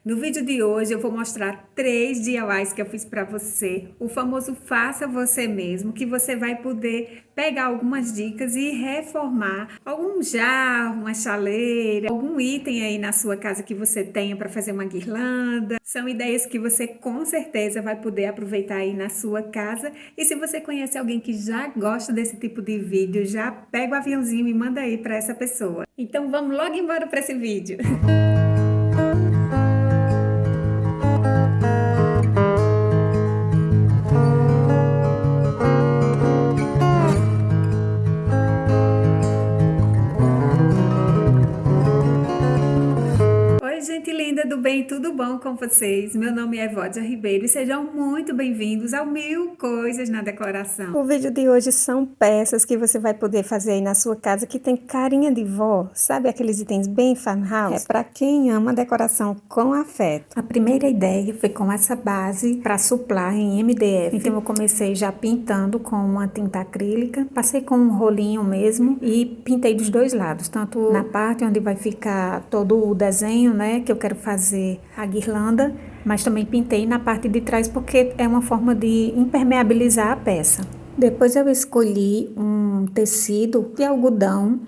No vídeo de hoje eu vou mostrar 3 DIYs que eu fiz para você, o famoso faça você mesmo, que você vai poder pegar algumas dicas e reformar algum jarro, uma chaleira, algum item aí na sua casa que você tenha para fazer uma guirlanda. São ideias que você com certeza vai poder aproveitar aí na sua casa. E se você conhece alguém que já gosta desse tipo de vídeo, já pega o aviãozinho e manda aí para essa pessoa. Então vamos logo embora para esse vídeo. Oi, gente linda do bem, tudo bom com vocês? Meu nome é Vódia Ribeiro e sejam muito bem-vindos ao Mil Coisas na Decoração. O vídeo de hoje são peças que você vai poder fazer aí na sua casa que tem carinha de vó, sabe aqueles itens bem farmhouse? É para quem ama decoração com afeto. A primeira ideia foi com essa base para suplar em MDF. Então eu comecei já pintando com uma tinta acrílica, passei com um rolinho mesmo e pintei dos dois lados, tanto na parte onde vai ficar todo o desenho, né, que eu quero fazer a guirlanda, mas também pintei na parte de trás porque é uma forma de impermeabilizar a peça. Depois eu escolhi um tecido de algodão,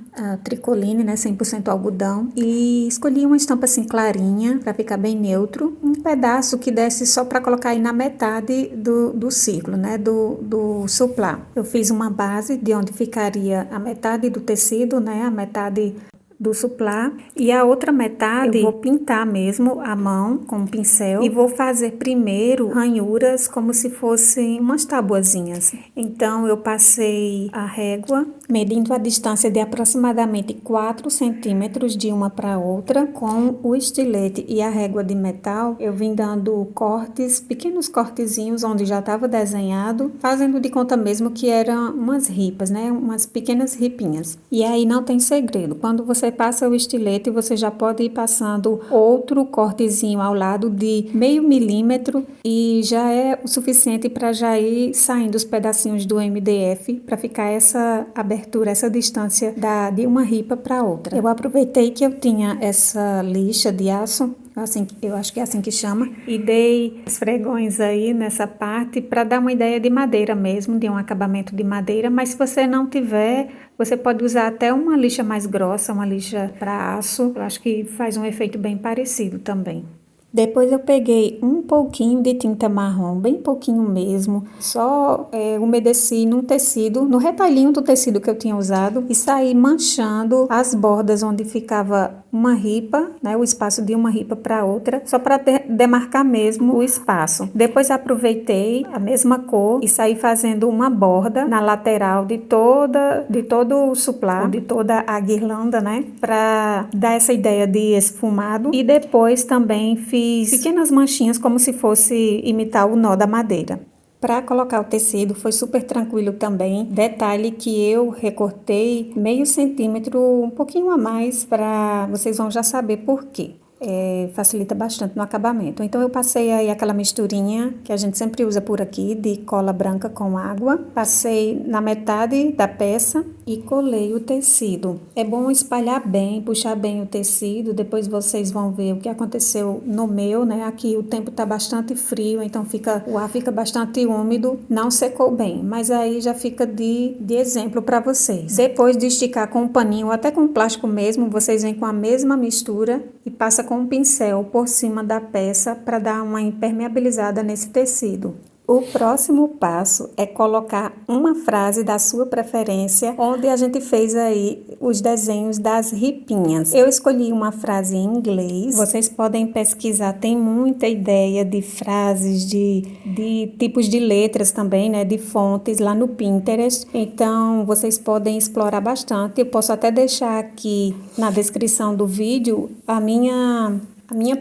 tricoline, né, 100% algodão, e escolhi uma estampa assim clarinha para ficar bem neutro, um pedaço que desse só para colocar aí na metade do ciclo, né, do suplá. Eu fiz uma base de onde ficaria a metade do tecido, né, a metade do suplá, e a outra metade eu vou pintar mesmo à mão com um pincel e vou fazer primeiro ranhuras como se fossem umas tabuazinhas. Então eu passei a régua medindo a distância de aproximadamente 4 centímetros de uma para outra com o estilete e a régua de metal. Eu vim dando cortes, pequenos cortezinhos onde já estava desenhado, fazendo de conta mesmo que eram umas ripas, né, umas pequenas ripinhas. E aí não tem segredo, quando você passa o estilete, você já pode ir passando outro cortezinho ao lado de meio milímetro e já é o suficiente para já ir saindo os pedacinhos do MDF para ficar essa abertura, essa distância de uma ripa para outra. Eu aproveitei que eu tinha essa lixa de aço, assim, eu acho que é assim que chama, e dei esfregões aí nessa parte para dar uma ideia de madeira mesmo, de um acabamento de madeira, mas se você não tiver, você pode usar até uma lixa mais grossa, uma lixa para aço, eu acho que faz um efeito bem parecido também. Depois eu peguei um pouquinho de tinta marrom, bem pouquinho mesmo, só umedeci num tecido, no retalhinho do tecido que eu tinha usado e saí manchando as bordas onde ficava uma ripa, né, o espaço de uma ripa para outra, só para demarcar mesmo o espaço. Depois aproveitei a mesma cor e saí fazendo uma borda na lateral de todo o suplá, de toda a guirlanda, né, para dar essa ideia de esfumado. E depois também fiz pequenas manchinhas como se fosse imitar o nó da madeira. Para colocar o tecido foi super tranquilo também. Detalhe que eu recortei meio centímetro, um pouquinho a mais, para vocês vão já saber por quê. Facilita bastante no acabamento. Então eu passei aí aquela misturinha que a gente sempre usa por aqui de cola branca com água, passei na metade da peça e colei o tecido. É bom espalhar bem, puxar bem o tecido, depois vocês vão ver o que aconteceu no meu, né? Aqui o tempo tá bastante frio, então o ar fica bastante úmido, não secou bem, mas aí já fica de exemplo para vocês. Depois de esticar com um paninho, até com plástico mesmo, vocês vêm com a mesma mistura e passa com um pincel por cima da peça para dar uma impermeabilizada nesse tecido. O próximo passo é colocar uma frase da sua preferência, onde a gente fez aí os desenhos das ripinhas. Eu escolhi uma frase em inglês, vocês podem pesquisar, tem muita ideia de frases, de tipos de letras também, né, de fontes lá no Pinterest, então vocês podem explorar bastante. Eu posso até deixar aqui na descrição do vídeo a minha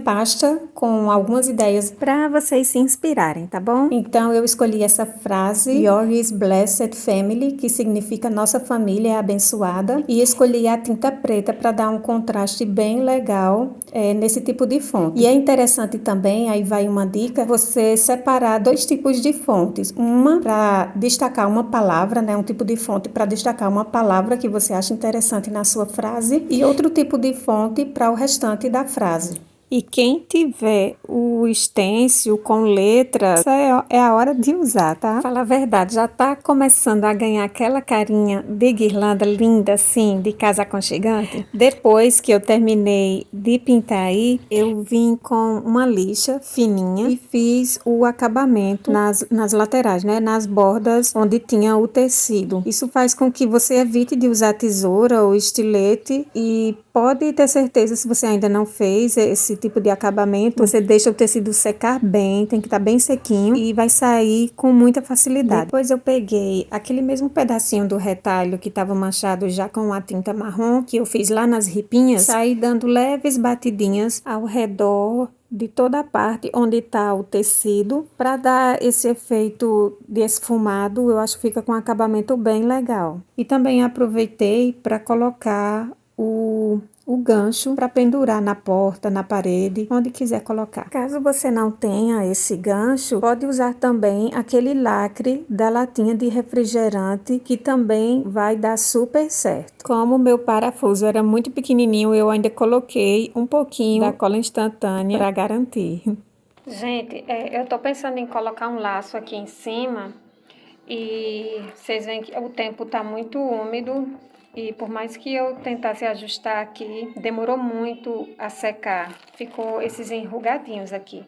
pasta com algumas ideias para vocês se inspirarem, tá bom? Então eu escolhi essa frase, Your is Blessed Family, que significa nossa família é abençoada, e escolhi a tinta preta para dar um contraste bem legal nesse tipo de fonte. E é interessante também, aí vai uma dica, você separar 2 tipos de fontes, uma para destacar uma palavra, né, um tipo de fonte para destacar uma palavra que você acha interessante na sua frase, e outro tipo de fonte para o restante da frase. E quem tiver o stencil com letras, essa é a hora de usar, tá? Fala a verdade, já tá começando a ganhar aquela carinha de guirlanda linda, assim, de casa aconchegante. Depois que eu terminei de pintar aí, eu vim com uma lixa fininha e fiz o acabamento nas laterais, né? Nas bordas onde tinha o tecido. Isso faz com que você evite de usar tesoura ou estilete e pode ter certeza, se você ainda não fez esse tipo de acabamento, você deixa o tecido secar bem, tem que estar bem sequinho e vai sair com muita facilidade. Depois eu peguei aquele mesmo pedacinho do retalho que estava manchado já com a tinta marrom, que eu fiz lá nas ripinhas, saí dando leves batidinhas ao redor de toda a parte onde está o tecido, para dar esse efeito de esfumado. Eu acho que fica com um acabamento bem legal. E também aproveitei para colocar o gancho para pendurar na porta, na parede, onde quiser colocar. Caso você não tenha esse gancho, pode usar também aquele lacre da latinha de refrigerante, que também vai dar super certo. Como o meu parafuso era muito pequenininho, eu ainda coloquei um pouquinho da cola instantânea para garantir. Gente, eu tô pensando em colocar um laço aqui em cima e vocês veem que o tempo tá muito úmido. E por mais que eu tentasse ajustar aqui, demorou muito a secar. Ficou esses enrugadinhos aqui.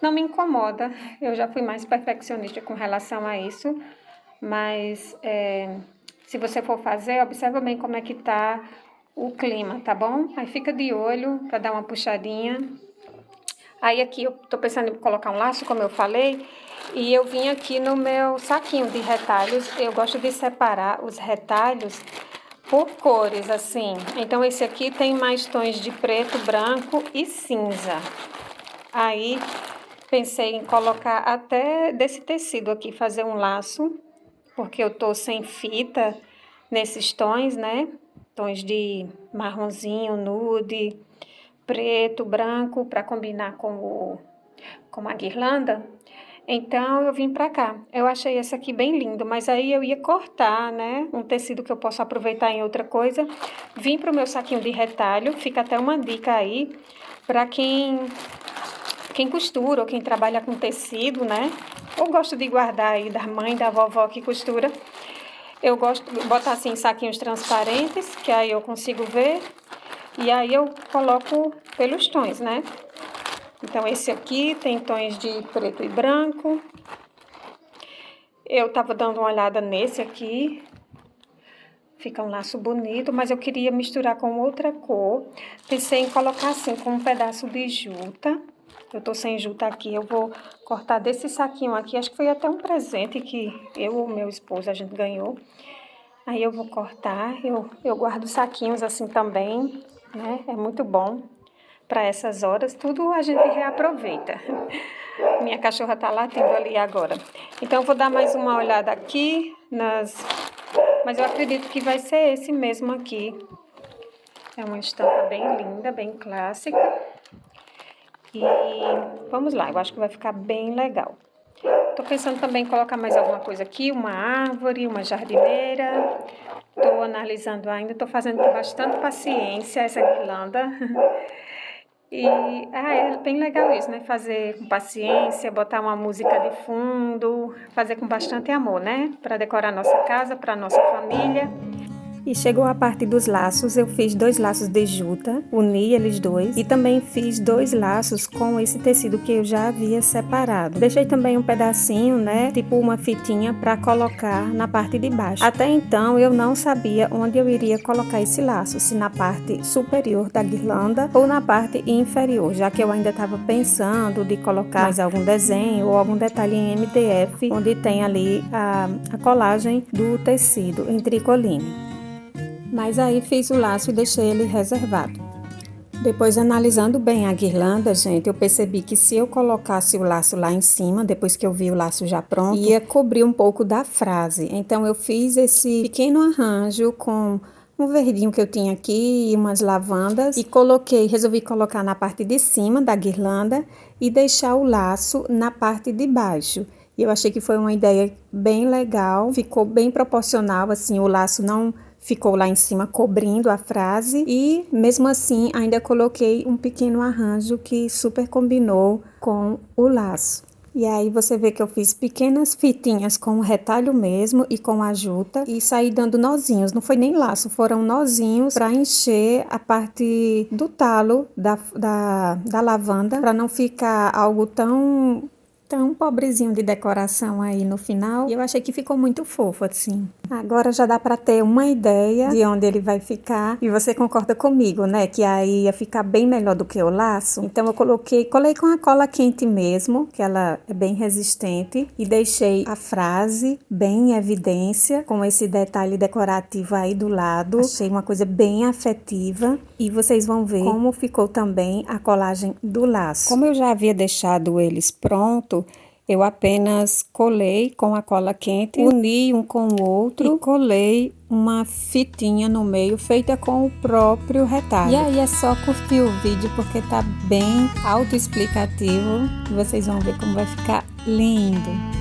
Não me incomoda, eu já fui mais perfeccionista com relação a isso. Mas se você for fazer, observa bem como é que tá o clima, tá bom? Aí fica de olho para dar uma puxadinha. Aí aqui eu tô pensando em colocar um laço, como eu falei. E eu vim aqui no meu saquinho de retalhos. Eu gosto de separar os retalhos por cores, assim. Então, esse aqui tem mais tons de preto, branco e cinza. Aí, pensei em colocar até desse tecido aqui, fazer um laço, porque eu tô sem fita nesses tons, né? Tons de marronzinho, nude, preto, branco, para combinar com a guirlanda. Então, eu vim pra cá. Eu achei esse aqui bem lindo, mas aí eu ia cortar, né? Um tecido que eu posso aproveitar em outra coisa. Vim pro meu saquinho de retalho. Fica até uma dica aí pra quem costura ou quem trabalha com tecido, né? Ou gosta de guardar aí da mãe, da vovó que costura. Eu gosto de botar assim em saquinhos transparentes, que aí eu consigo ver. E aí eu coloco pelos tons, né? Então, esse aqui tem tons de preto e branco. Eu tava dando uma olhada nesse aqui. Fica um laço bonito, mas eu queria misturar com outra cor. Pensei em colocar assim, com um pedaço de juta. Eu tô sem juta aqui, eu vou cortar desse saquinho aqui. Acho que foi até um presente que eu ou meu esposo, a gente ganhou. Aí eu vou cortar, eu guardo saquinhos assim também, né? É muito bom. Para essas horas, tudo a gente reaproveita. Minha cachorra tá latindo ali agora. Então, eu vou dar mais uma olhada aqui mas eu acredito que vai ser esse mesmo aqui. É uma estampa bem linda, bem clássica. E vamos lá, eu acho que vai ficar bem legal. Tô pensando também em colocar mais alguma coisa aqui, uma árvore, uma jardineira. Tô analisando ainda, tô fazendo com bastante paciência essa guirlanda. E é bem legal isso, né? Fazer com paciência, botar uma música de fundo, fazer com bastante amor, né? Para decorar nossa casa, para nossa família. E chegou a parte dos laços, eu fiz 2 laços de juta, uni eles dois e também fiz 2 laços com esse tecido que eu já havia separado. Deixei também um pedacinho, né, tipo uma fitinha para colocar na parte de baixo. Até então eu não sabia onde eu iria colocar esse laço, se na parte superior da guirlanda ou na parte inferior, já que eu ainda estava pensando de colocar mais algum desenho ou algum detalhe em MDF, onde tem ali a colagem do tecido em tricoline. Mas aí fiz o laço e deixei ele reservado. Depois, analisando bem a guirlanda, gente, eu percebi que se eu colocasse o laço lá em cima, depois que eu vi o laço já pronto, ia cobrir um pouco da frase. Então, eu fiz esse pequeno arranjo com um verdinho que eu tinha aqui e umas lavandas e resolvi colocar na parte de cima da guirlanda e deixar o laço na parte de baixo. E eu achei que foi uma ideia bem legal, ficou bem proporcional, assim, o laço não ficou lá em cima cobrindo a frase e mesmo assim ainda coloquei um pequeno arranjo que super combinou com o laço. E aí você vê que eu fiz pequenas fitinhas com o retalho mesmo e com a juta e saí dando nozinhos, não foi nem laço, foram nozinhos para encher a parte do talo da lavanda, para não ficar algo tão pobrezinho de decoração aí no final. E eu achei que ficou muito fofo assim. Agora já dá para ter uma ideia de onde ele vai ficar. E você concorda comigo, né? Que aí ia ficar bem melhor do que o laço. Então eu colei com a cola quente mesmo, que ela é bem resistente. E deixei a frase bem em evidência, com esse detalhe decorativo aí do lado. Achei uma coisa bem afetiva. E vocês vão ver como ficou também a colagem do laço. Como eu já havia deixado eles pronto, eu apenas colei com a cola quente, uni um com o outro e colei uma fitinha no meio feita com o próprio retalho. E aí é só curtir o vídeo porque tá bem autoexplicativo. Vocês vão ver como vai ficar lindo.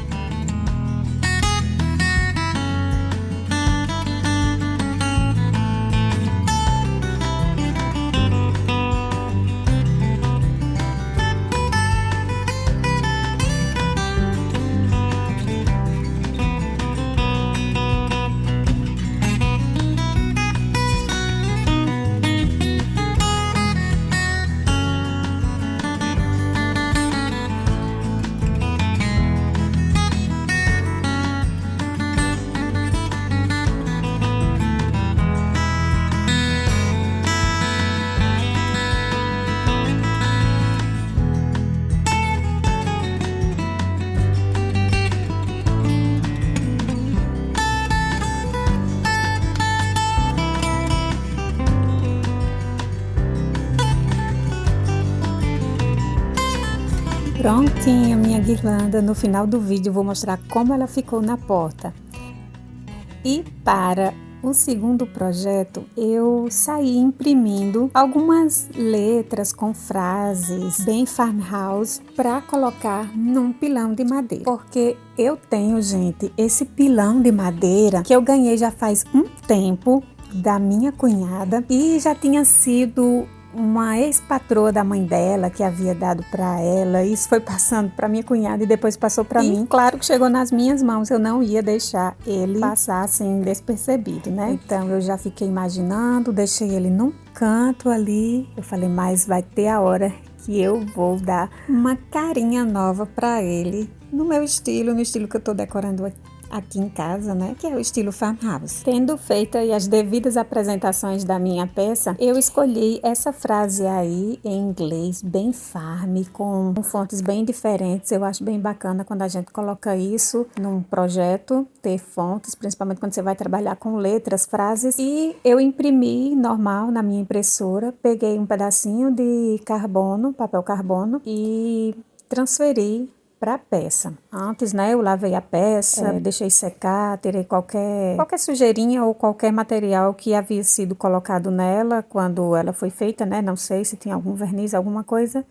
Prontinha minha guirlanda. No final do vídeo vou mostrar como ela ficou na porta. E para o segundo projeto, eu saí imprimindo algumas letras com frases bem farmhouse para colocar num pilão de madeira. Porque eu tenho, gente, esse pilão de madeira que eu ganhei já faz um tempo da minha cunhada e já tinha sido uma ex-patroa da mãe dela que havia dado para ela. Isso foi passando para minha cunhada e depois passou para mim. Claro que chegou nas minhas mãos, eu não ia deixar ele passar assim despercebido, né? Então eu já fiquei imaginando, deixei ele num canto ali. Eu falei, mas vai ter a hora que eu vou dar uma carinha nova para ele, no meu estilo, no estilo que eu tô decorando aqui em casa, né? Que é o estilo farmhouse. Tendo feito aí as devidas apresentações da minha peça, eu escolhi essa frase aí em inglês, bem farm, com fontes bem diferentes. Eu acho bem bacana quando a gente coloca isso num projeto, ter fontes, principalmente quando você vai trabalhar com letras, frases. E eu imprimi normal na minha impressora, peguei um pedacinho de carbono, papel carbono e transferi para a peça. Antes, né, eu lavei a peça, deixei secar, tirei qualquer sujeirinha ou qualquer material que havia sido colocado nela quando ela foi feita, né, não sei se tinha algum verniz, alguma coisa.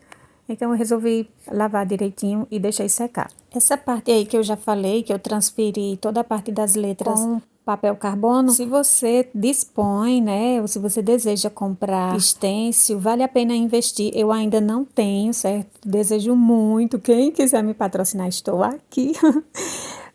Então eu resolvi lavar direitinho e deixei secar. Essa parte aí que eu já falei, que eu transferi toda a parte das letras com papel carbono, se você dispõe, né, ou se você deseja comprar stencil, vale a pena investir. Eu ainda não tenho, certo? Desejo muito. Quem quiser me patrocinar, estou aqui.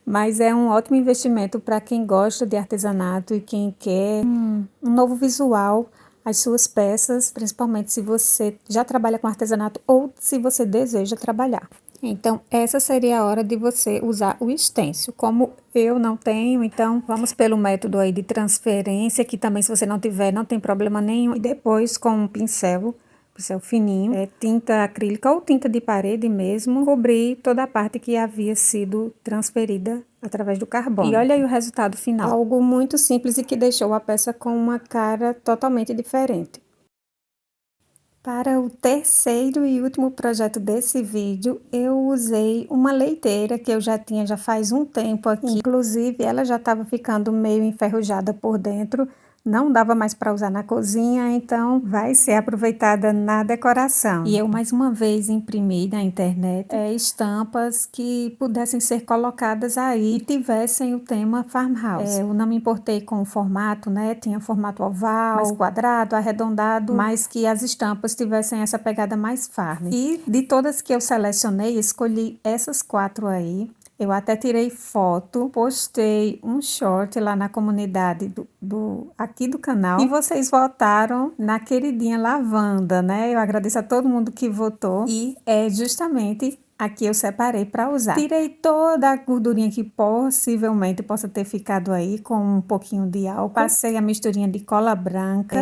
Mas é um ótimo investimento para quem gosta de artesanato e quem quer um novo visual às suas peças, principalmente se você já trabalha com artesanato ou se você deseja trabalhar. Então, essa seria a hora de você usar o stencil. Como eu não tenho, então vamos pelo método aí de transferência, que também se você não tiver, não tem problema nenhum. E depois com um pincel fininho, tinta acrílica ou tinta de parede mesmo, cobrir toda a parte que havia sido transferida através do carbono. E olha aí o resultado final. Algo muito simples e que deixou a peça com uma cara totalmente diferente. Para o terceiro e último projeto desse vídeo, eu usei uma leiteira que eu já tinha já faz um tempo aqui. Inclusive, ela já estava ficando meio enferrujada por dentro. não dava mais para usar na cozinha, então vai ser aproveitada na decoração. E eu mais uma vez imprimi na internet estampas que pudessem ser colocadas aí e tivessem o tema farmhouse. Eu não me importei com o formato, né? Tinha formato oval, mais quadrado, arredondado, mas que as estampas tivessem essa pegada mais farm. E de todas que eu selecionei, escolhi essas 4 aí. Eu até tirei foto, postei um short lá na comunidade aqui do canal. E vocês votaram na queridinha lavanda, né? Eu agradeço a todo mundo que votou. E é justamente aqui eu separei para usar. Tirei toda a gordurinha que possivelmente possa ter ficado aí com um pouquinho de álcool. Passei a misturinha de cola branca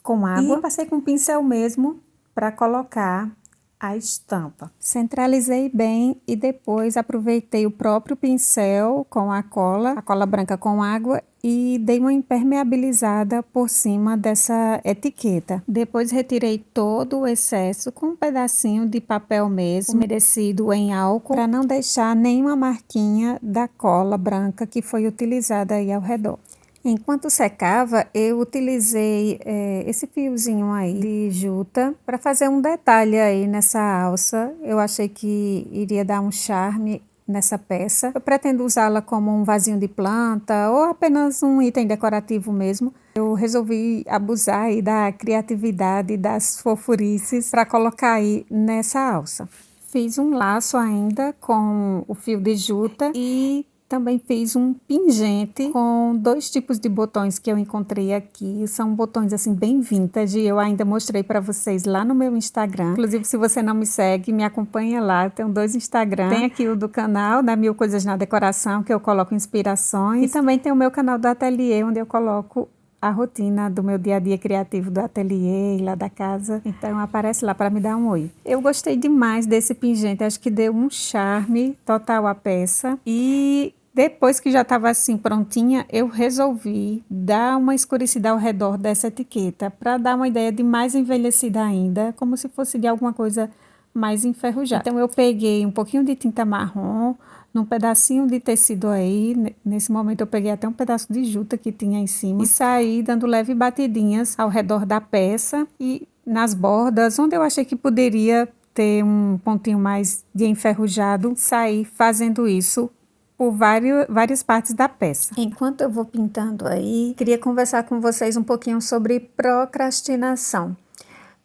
com água. E passei com pincel mesmo para colocar a estampa. Centralizei bem e depois aproveitei o próprio pincel com a cola branca com água e dei uma impermeabilizada por cima dessa etiqueta. Depois retirei todo o excesso com um pedacinho de papel mesmo, umedecido em álcool, para não deixar nenhuma marquinha da cola branca que foi utilizada aí ao redor. Enquanto secava, eu utilizei esse fiozinho aí de juta para fazer um detalhe aí nessa alça. Eu achei que iria dar um charme nessa peça. Eu pretendo usá-la como um vasinho de planta ou apenas um item decorativo mesmo. Eu resolvi abusar aí da criatividade e das fofurices para colocar aí nessa alça. Fiz um laço ainda com o fio de juta e também fiz um pingente com 2 tipos de botões que eu encontrei aqui. São botões assim bem vintage. Eu ainda mostrei para vocês lá no meu Instagram. Inclusive, se você não me segue, me acompanha lá. Eu tenho 2 Instagram. Tem aqui o do canal, né, Mil Coisas na Decoração, que eu coloco inspirações. E também tem o meu canal do ateliê, onde eu coloco a rotina do meu dia a dia criativo do ateliê e lá da casa. Então aparece lá para me dar um oi. Eu gostei demais desse pingente, acho que deu um charme total à peça. E depois que já estava assim prontinha, eu resolvi dar uma escurecida ao redor dessa etiqueta para dar uma ideia de mais envelhecida ainda, como se fosse de alguma coisa mais enferrujada. Então eu peguei um pouquinho de tinta marrom, num pedacinho de tecido aí, nesse momento eu peguei até um pedaço de juta que tinha em cima e saí dando leve batidinhas ao redor da peça e nas bordas, onde eu achei que poderia ter um pontinho mais de enferrujado, saí fazendo isso por várias partes da peça. Enquanto eu vou pintando aí, queria conversar com vocês um pouquinho sobre procrastinação.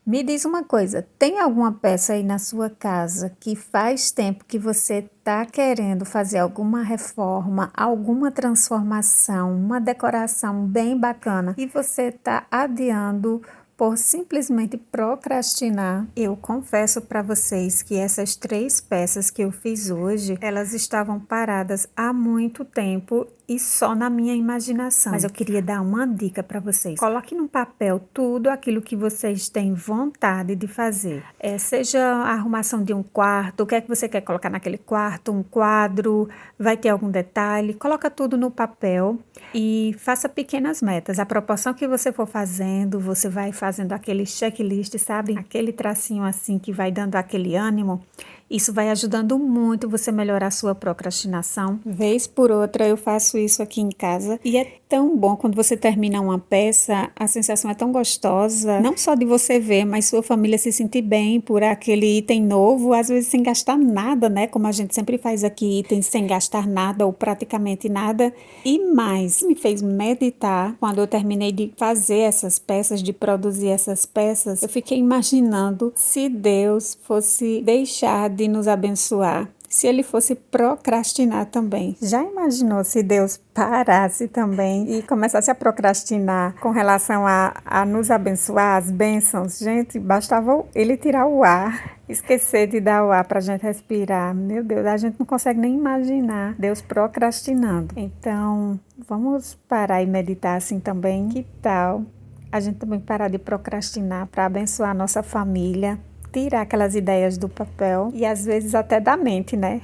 Me diz uma coisa, tem alguma peça aí na sua casa que faz tempo que você está querendo fazer alguma reforma, alguma transformação, uma decoração bem bacana e você está adiando por simplesmente procrastinar? Eu confesso para vocês que essas 3 peças que eu fiz hoje, elas estavam paradas há muito tempo e só na minha imaginação. Mas eu queria dar uma dica para vocês. Coloque no papel tudo aquilo que vocês têm vontade de fazer. Seja a arrumação de um quarto, o que é que você quer colocar naquele quarto, um quadro, vai ter algum detalhe. Coloca tudo no papel e faça pequenas metas. A proporção que você for fazendo, você vai fazendo aquele checklist, sabe? Aquele tracinho assim que vai dando aquele ânimo. Isso vai ajudando muito você melhorar a sua procrastinação. Vez por outra eu faço isso aqui em casa e é tão bom quando você termina uma peça, a sensação é tão gostosa, não só de você ver, mas sua família se sentir bem por aquele item novo, às vezes sem gastar nada, né? Como a gente sempre faz aqui, itens sem gastar nada ou praticamente nada. E mais, me fez meditar quando eu terminei de fazer essas peças, de produzir essas peças, eu fiquei imaginando se Deus fosse deixar de nos abençoar, se ele fosse procrastinar também. Já imaginou se Deus parasse também e começasse a procrastinar com relação a nos abençoar, as bênçãos? Gente, bastava ele tirar o ar, esquecer de dar o ar para a gente respirar. Meu Deus, a gente não consegue nem imaginar Deus procrastinando. Então, vamos parar e meditar assim também. Que tal a gente também parar de procrastinar para abençoar a nossa família? Tirar aquelas ideias do papel e às vezes até da mente, né?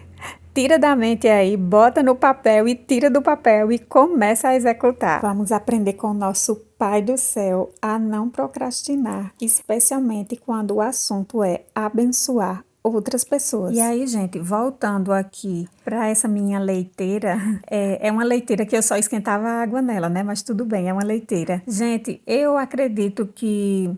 Tira da mente aí, bota no papel e tira do papel e começa a executar. Vamos aprender com o nosso Pai do Céu a não procrastinar, especialmente quando o assunto é abençoar outras pessoas. E aí, gente, voltando aqui para essa minha leiteira, é uma leiteira que eu só esquentava água nela, né? Mas tudo bem, é uma leiteira. Gente, eu acredito que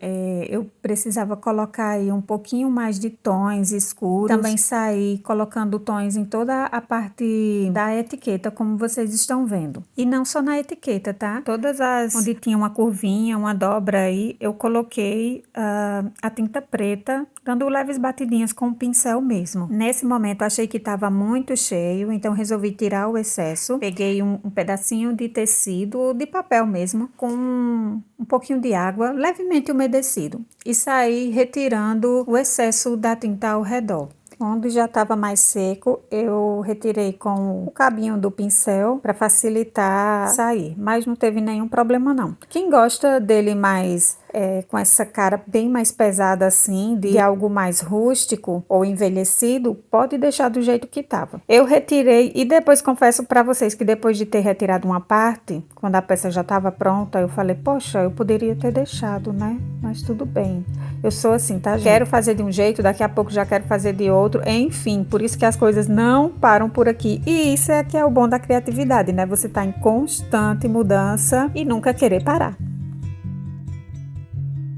eu precisava colocar aí um pouquinho mais de tons escuros. Também sair colocando tons em toda a parte da etiqueta, como vocês estão vendo. E não só na etiqueta, tá? Todas as onde tinha uma curvinha, uma dobra aí, eu coloquei a tinta preta, dando leves batidinhas com o pincel mesmo. Nesse momento achei que estava muito cheio, então resolvi tirar o excesso. Peguei um pedacinho de tecido, de papel mesmo, com um pouquinho de água, levemente umedecido, e saí retirando o excesso da tinta ao redor. Onde já estava mais seco, eu retirei com o cabinho do pincel para facilitar sair, mas não teve nenhum problema não. Quem gosta dele mais com essa cara bem mais pesada assim, de algo mais rústico ou envelhecido, pode deixar do jeito que estava. Eu retirei e depois confesso para vocês que depois de ter retirado uma parte, quando a peça já estava pronta, eu falei, poxa, eu poderia ter deixado, né? Mas tudo bem. Eu sou assim, tá, gente? Quero fazer de um jeito, daqui a pouco já quero fazer de outro, enfim, por isso que as coisas não param por aqui. E isso é que é o bom da criatividade, né? Você tá em constante mudança e nunca querer parar.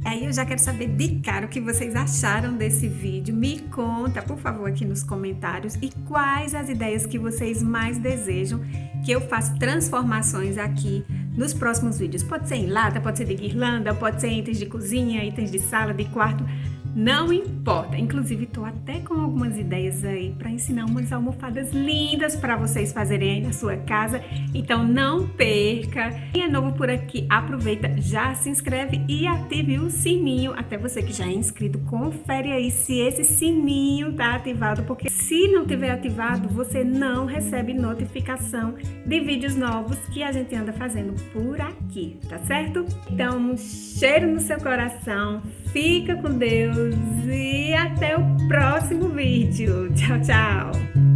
Aí eu já quero saber de cara o que vocês acharam desse vídeo. Me conta, por favor, aqui nos comentários, e quais as ideias que vocês mais desejam que eu faça transformações aqui nos próximos vídeos. Pode ser em lata, pode ser de guirlanda, pode ser itens de cozinha, itens de sala, de quarto, não importa. Inclusive, tô até com algumas ideias aí para ensinar umas almofadas lindas para vocês fazerem aí na sua casa. Então não perca. Quem é novo por aqui, aproveita, já se inscreve e ative o sininho. Até você que já é inscrito, confere aí se esse sininho tá ativado, porque se não tiver ativado, você não recebe notificação de vídeos novos que a gente anda fazendo por aqui, tá certo? Então, um cheiro no seu coração, fica com Deus e até o próximo vídeo. Tchau, tchau!